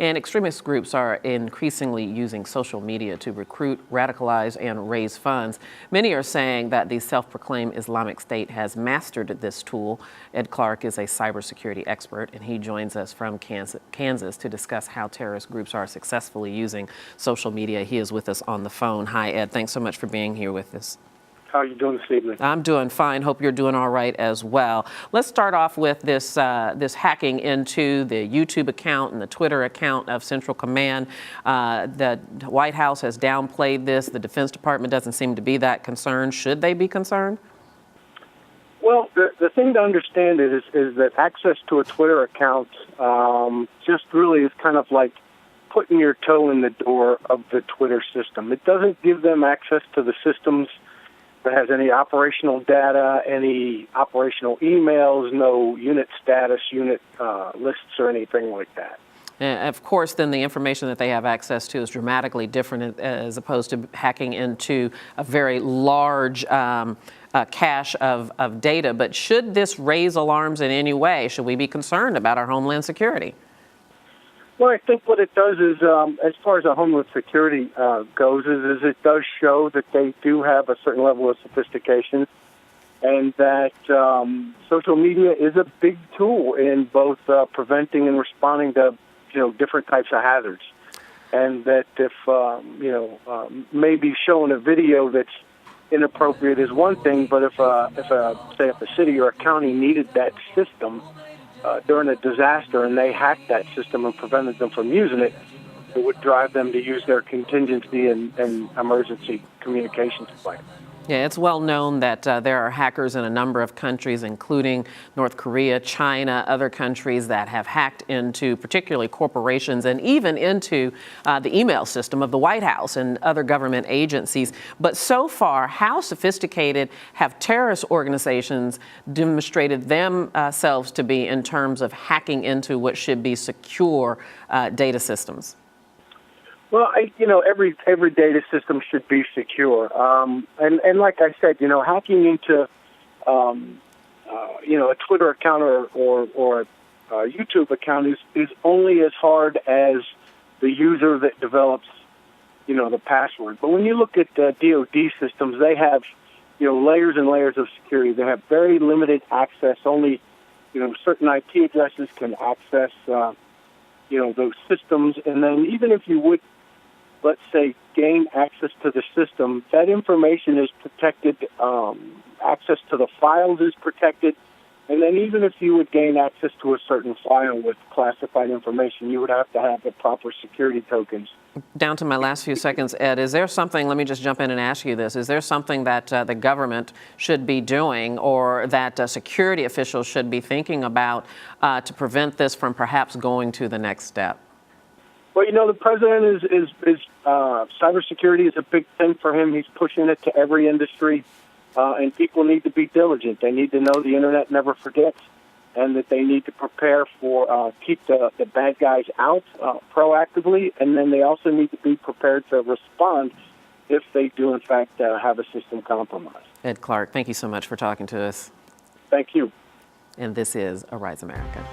And extremist groups are increasingly using social media to recruit, radicalize, and raise funds. Many are saying that the self-proclaimed Islamic State has mastered this tool. Ed Clark is a cybersecurity expert, and he joins us from Kansas to discuss how terrorist groups are successfully using social media. He is with us on the phone. Hi, Ed. Thanks so much for being here with us. How are you doing this evening? I'm doing fine. Hope you're doing all right as well. Let's start off with this hacking into the YouTube account and the Twitter account of Central Command. The White House has downplayed this. The Defense Department doesn't seem to be that concerned. Should they be concerned? Well, the thing to understand is that access to a Twitter account just really is kind of like putting your toe in the door of the Twitter system. It doesn't give them access to the systems that has any operational data, any operational emails, no unit status, unit lists, or anything like that. And of course, then the information that they have access to is dramatically different as opposed to hacking into a very large cache of data. But should this raise alarms in any way? Should we be concerned about our homeland security? Well, I think what it does is, as far as our homeland security goes, is it does show that they do have a certain level of sophistication, and that social media is a big tool in both preventing and responding to, different types of hazards. And that if maybe showing a video that's inappropriate is one thing, but if a city or a county needed that system during a disaster and they hacked that system and prevented them from using it, it would drive them to use their contingency and emergency communications plan. Yeah, it's well known that there are hackers in a number of countries, including North Korea, China, other countries that have hacked into particularly corporations and even into the email system of the White House and other government agencies. But so far, how sophisticated have terrorist organizations demonstrated themselves to be in terms of hacking into what should be secure data systems? Well, every data system should be secure, and like I said, hacking into a Twitter account or a YouTube account is only as hard as the user that develops the password. But when you look at DoD systems, they have layers and layers of security. They have very limited access. Only certain IP addresses can access those systems, and then even if you would, let's say, gain access to the system, that information is protected, access to the files is protected, and then even if you would gain access to a certain file with classified information, you would have to have the proper security tokens. Down to my last few seconds, Ed, is there something, let me just jump in and ask you this, is there something that the government should be doing or that security officials should be thinking about to prevent this from perhaps going to the next step? Well, the president is cybersecurity is a big thing for him. He's pushing it to every industry, and people need to be diligent. They need to know the internet never forgets, and that they need to prepare for keep the bad guys out proactively, and then they also need to be prepared to respond if they do in fact have a system compromised. Ed Clark, thank you so much for talking to us. Thank you. And this is Arise America.